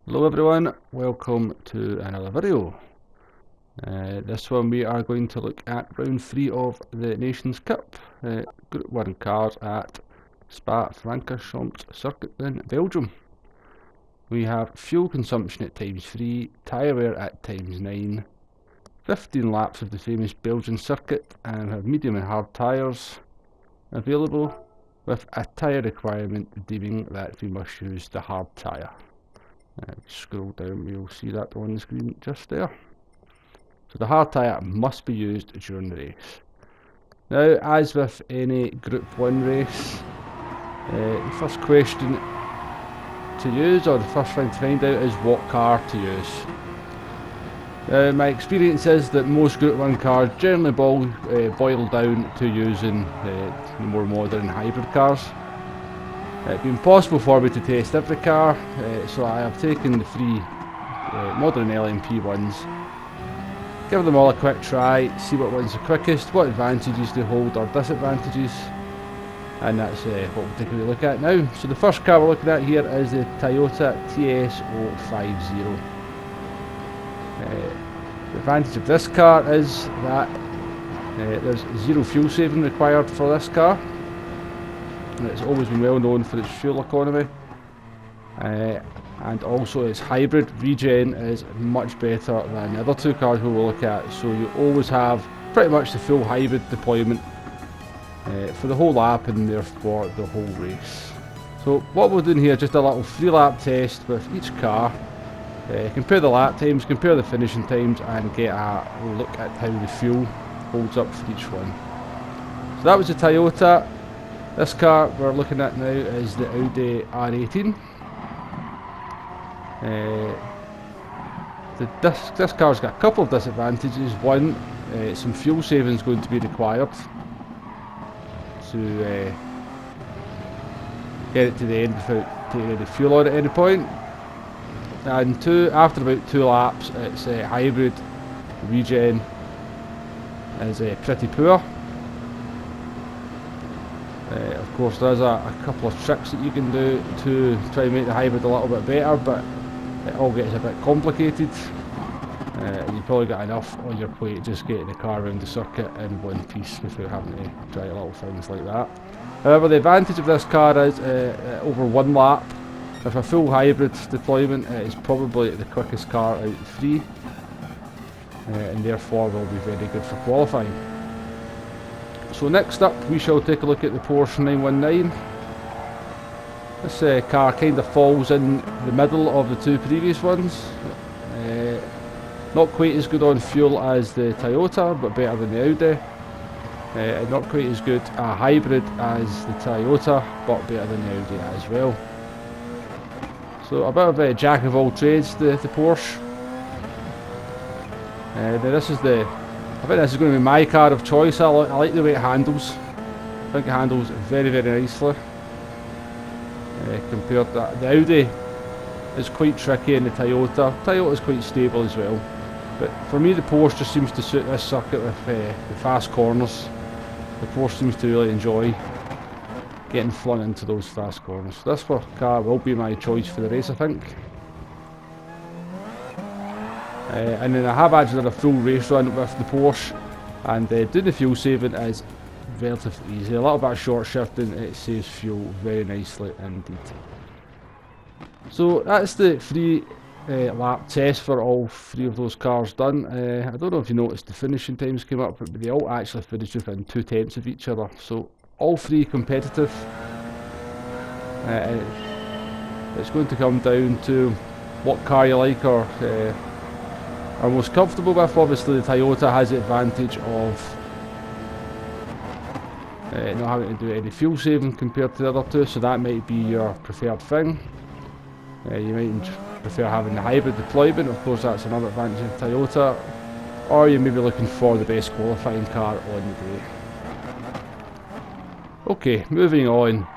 Hello everyone, welcome to another video. This one we are going to look at round 3 of the Nations Cup, Group 1 cars at Spa-Francorchamps circuit in Belgium. We have fuel consumption at ×3, tyre wear at ×9, 15 laps of the famous Belgian circuit, and have medium and hard tyres available, with a tyre requirement deeming that we must use the hard tyre. Scroll down, you'll see that on the screen just there. So the hard tyre must be used during the race. Now, as with any Group 1 race, the first question to use, or the first thing to find out, is what car to use. My experience is that most Group 1 cars generally boil down to using the more modern hybrid cars. It's been possible for me to test every car, so I have taken the 3 modern LMP ones, give them all a quick try, see what one's the quickest, what advantages they hold or disadvantages, and that's what we'll take a look at now. So the first car we're looking at here is the Toyota TS050. The advantage of this car is that there's zero fuel saving required for this car. It's always been well known for its fuel economy, and also its hybrid regen is much better than the other 2 cars we will look at, so you always have pretty much the full hybrid deployment for the whole lap and therefore the whole race. So what we're doing here, just a little 3-lap test with each car, compare the lap times, compare the finishing times, and get a look at how the fuel holds up for each one. So that was the Toyota. This car we're looking at now is the Audi R18. This car's got a couple of disadvantages. One, some fuel saving is going to be required to get it to the end without taking any fuel on at any point. And 2, after about 2 laps, its hybrid regen is pretty poor. Of course, there's a couple of tricks that you can do to try and make the hybrid a little bit better, but it all gets a bit complicated, and you've probably got enough on your plate just getting the car around the circuit in one piece without having to try little things like that. However, the advantage of this car is over 1 lap, with a full hybrid deployment, it is probably the quickest car out of 3, and therefore will be very good for qualifying. So next up we shall take a look at the Porsche 919. This car kind of falls in the middle of the 2 previous ones. Not quite as good on fuel as the Toyota, but better than the Audi. And not quite as good a hybrid as the Toyota, but better than the Audi as well. So a bit of a jack of all trades, the Porsche. Now I think this is going to be my car of choice. I like the way it handles. I think it handles very, very nicely. Compared to the Audi is quite tricky, and the Toyota is quite stable as well. But for me, the Porsche just seems to suit this circuit with the fast corners. The Porsche seems to really enjoy getting flung into those fast corners. This car will be my choice for the race, I think. And then I have actually done a full race run with the Porsche, and doing the fuel saving is relatively easy. A little bit of short shifting, it saves fuel very nicely indeed. So that's the 3-lap test for all 3 of those cars done. I don't know if you noticed the finishing times came up, but they all actually finished within 2/10 of each other. So all 3 competitive. It's going to come down to what car you like or are most comfortable with. Obviously the Toyota has the advantage of not having to do any fuel saving compared to the other 2, so that might be your preferred thing. You might prefer having the hybrid deployment, of course that's another advantage of the Toyota, or you may be looking for the best qualifying car on the day. Okay, moving on.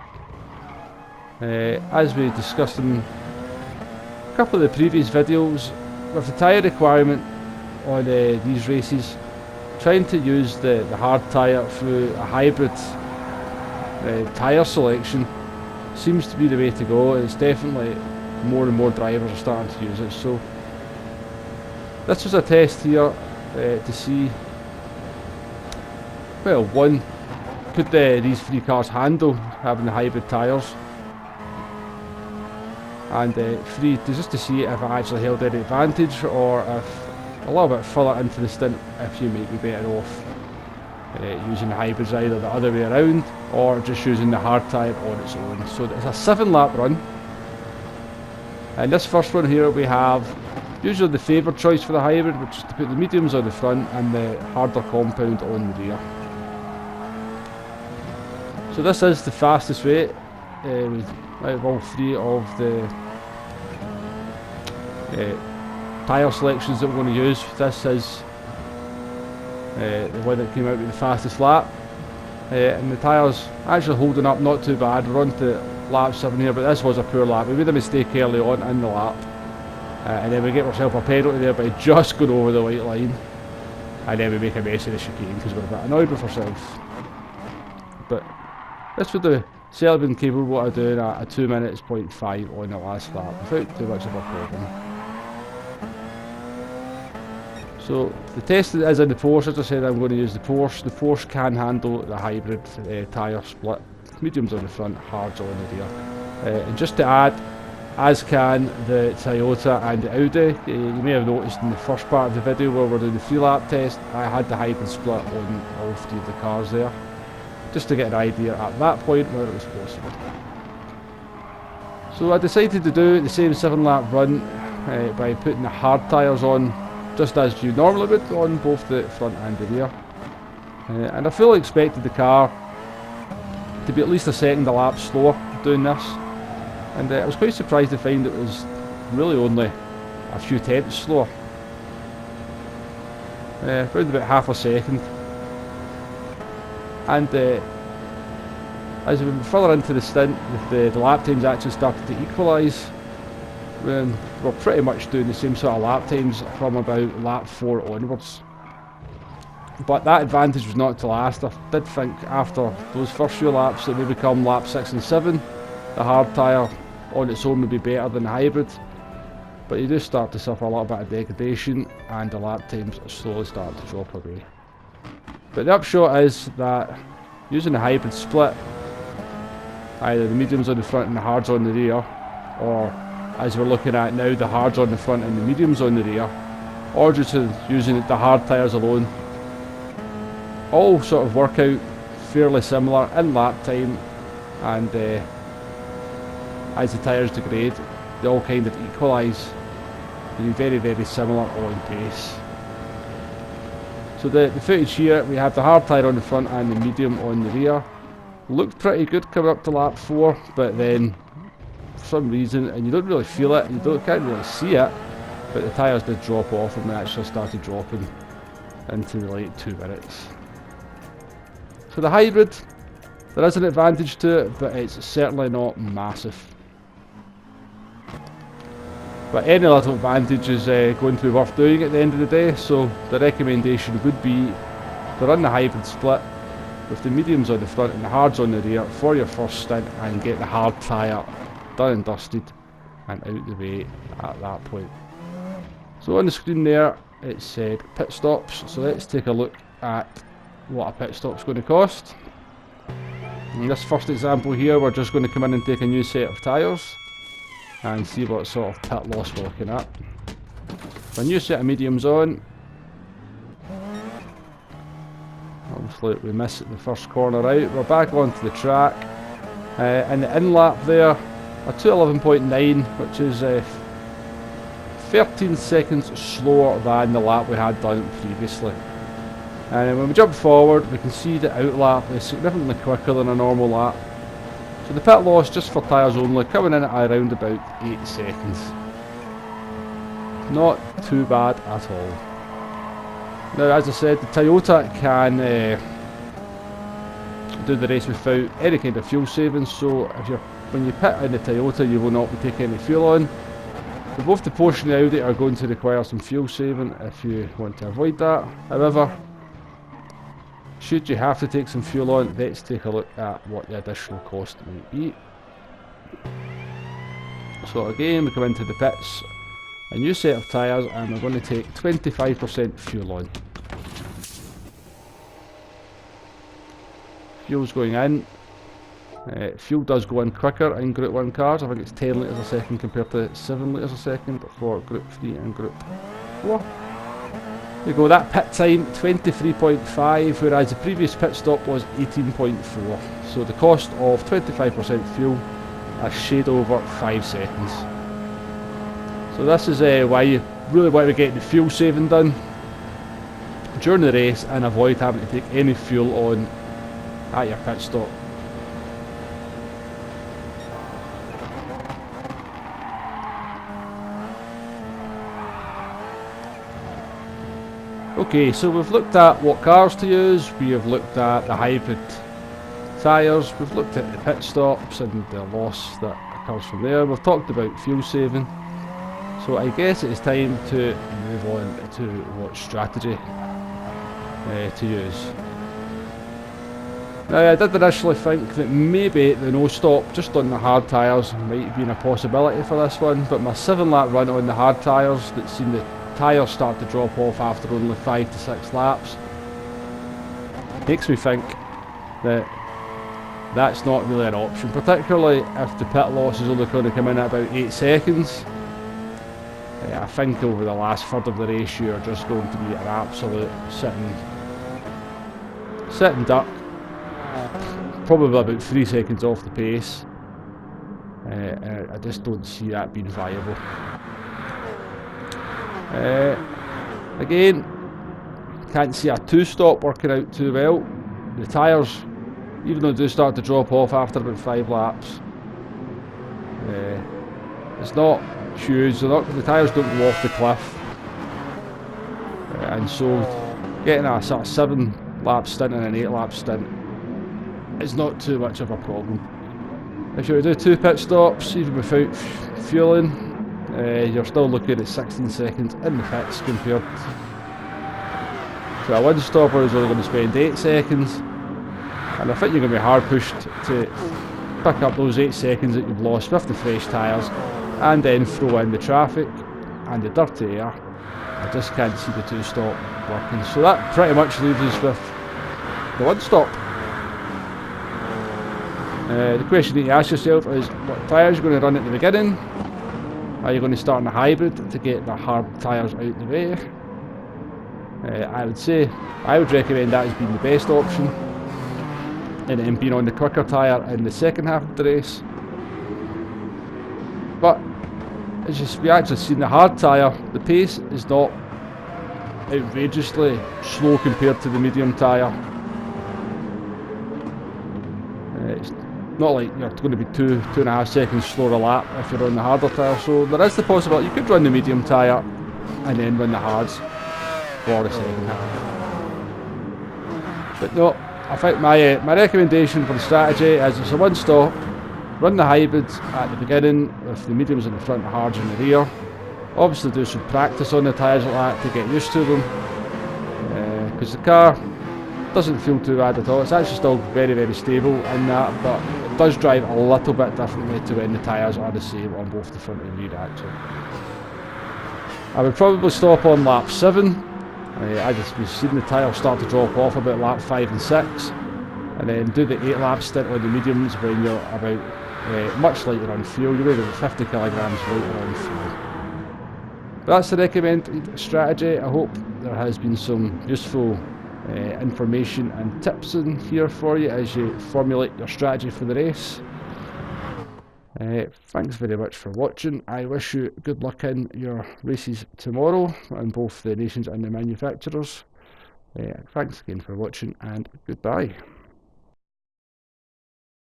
As we discussed in a couple of the previous videos, with the tyre requirement on these races, trying to use the hard tyre through a hybrid tyre selection seems to be the way to go. It's definitely more and more drivers are starting to use it. So this was a test here to see, well, one, could these three cars handle having the hybrid tyres, and three, just to see if it actually held any advantage, or if a little bit further into the stint, if you might be better off using the hybrids either the other way around, or just using the hard tyre on its own. So it's a 7-lap run, and this first one here we have usually the favoured choice for the hybrid, which is to put the mediums on the front and the harder compound on the rear. So this is the fastest way out of all three of the tyre selections that we're going to use. This is the one that came out with the fastest lap, and the tyres actually holding up not too bad. We're on to lap 7 here, but this was a poor lap. We made a mistake early on in the lap, and then we get ourselves a penalty there by just going over the white line, and then we make a mess of the chicane because we're a bit annoyed with ourselves. But this would have certainly been capable of doing a 2 minutes 0.5 on the last lap without too much of a problem. So the test is in the Porsche. As I said, I'm going to use the Porsche. The Porsche can handle the hybrid tyre split, mediums on the front, hards on the rear. And just to add, as can the Toyota and the Audi. You may have noticed in the first part of the video where we're doing the 3-lap test, I had the hybrid split on all three of the cars there, just to get an idea at that point whether it was possible. So I decided to do the same 7-lap run by putting the hard tyres on, just as you normally would on both the front and the rear. And I fully expected the car to be at least a second a lap slower doing this, and I was quite surprised to find it was really only a few tenths slower, around about half a second. And as we went further into the stint, the lap times actually started to equalise. We're pretty much doing the same sort of lap times from about lap 4 onwards. But that advantage was not to last. I did think after those first few laps that maybe come lap 6 and 7, the hard tyre on its own would be better than the hybrid. But you do start to suffer a little bit of degradation, and the lap times slowly start to drop away. But the upshot is that using the hybrid split, either the mediums on the front and the hards on the rear, or as we're looking at now, the hards on the front and the mediums on the rear, or just using the hard tyres alone, all sort of work out fairly similar in lap time, and as the tyres degrade, they all kind of equalise to be very, very similar on pace. So the footage here, we have the hard tyre on the front and the medium on the rear. Looked pretty good coming up to lap 4, but then for some reason, and you don't really feel it, can't really see it, but the tyres did drop off and they actually started dropping into the late 2 minutes. So the hybrid, there is an advantage to it, but it's certainly not massive. But any little advantage is going to be worth doing at the end of the day, so the recommendation would be to run the hybrid split with the mediums on the front and the hards on the rear for your first stint, and get the hard tyre done and dusted and out the way at that point. So on the screen there it said pit stops, so let's take a look at what a pit stop's going to cost. In this first example here, we're just going to come in and take a new set of tyres and see what sort of pit loss we're looking at. A new set of mediums on. Obviously we miss the first corner out. We're back onto the track. In the in lap there, a 2:11.9, which is 13 seconds slower than the lap we had done previously. And when we jump forward, we can see the out lap is significantly quicker than a normal lap. So the pit loss, just for tyres only, coming in at around about 8 seconds. Not too bad at all. Now, as I said, the Toyota can do the race without any kind of fuel savings, so when you pit in the Toyota, you will not be taking any fuel on. But both the Porsche and the Audi are going to require some fuel saving if you want to avoid that. However, should you have to take some fuel on, let's take a look at what the additional cost might be. So again, we come into the pits, a new set of tyres, and we're going to take 25% fuel on. Fuel's going in. Fuel does go in quicker in Group 1 cars. I think it's 10 litres a second compared to 7 litres a second for Group 3 and Group 4. There you go, that pit time 23.5, whereas the previous pit stop was 18.4. So the cost of 25% fuel, a shade over 5 seconds. So this is why you really want to get the fuel saving done during the race and avoid having to take any fuel on at your pit stop. Okay, so we've looked at what cars to use, we have looked at the hybrid tyres, we've looked at the pit stops and the loss that occurs from there, we've talked about fuel saving. So I guess it is time to move on to what strategy to use. Now I did initially think that maybe the no stop just on the hard tyres might have been a possibility for this one, but my 7-lap run on the hard tyres that seen the tyres start to drop off after only 5 to 6 laps makes me think that that's not really an option, particularly if the pit loss is only going to come in at about 8 seconds. I think over the last third of the race you're just going to be an absolute sitting duck, probably about 3 seconds off the pace. I just don't see that being viable. Again, can't see a 2-stop working out too well. The tyres, even though they do start to drop off after about 5 laps, it's not huge. The tyres don't go off the cliff, and so getting a sort of 7-lap stint and an 8-lap stint is not too much of a problem. If you were to do 2 pit stops, even without fueling, you're still looking at 16 seconds in the pits compared to a 1-stopper who's only going to spend 8 seconds. And I think you're going to be hard pushed to pick up those 8 seconds that you've lost with the fresh tyres and then throw in the traffic and the dirty air. I just can't see the 2-stop working. So that pretty much leaves us with the 1-stop. The question that you ask yourself is, what tyres are you going to run at the beginning? Are you going to start on a hybrid to get the hard tyres out of the way? I would recommend that as being the best option, and then being on the quicker tyre in the second half of the race. But as we actually seen, the hard tyre, the pace is not outrageously slow compared to the medium tyre. It's not like you're going to be 2.5 seconds slower a lap if you're on the harder tyre, so there is the possibility you could run the medium tyre and then run the hards for the second half. But no, I think my recommendation for the strategy is it's a 1-stop, run the hybrids at the beginning with the mediums in the front, the hards in the rear. Obviously do some practice on the tyres like that to get used to them, because the car doesn't feel too bad at all. It's actually still very, very stable in that, but it does drive a little bit differently to when the tyres are the same on both the front and rear axle. I would probably stop on lap 7. We've seen the tyres start to drop off about lap 5 and 6, and then do the 8-lap stint on the mediums when you're about much lighter on fuel. You're about 50 kilograms lighter on fuel. But that's the recommended strategy. I hope there has been some useful information and tips in here for you as you formulate your strategy for the race. Thanks very much for watching. I wish you good luck in your races tomorrow on both the nations and the manufacturers. Thanks again for watching, and goodbye.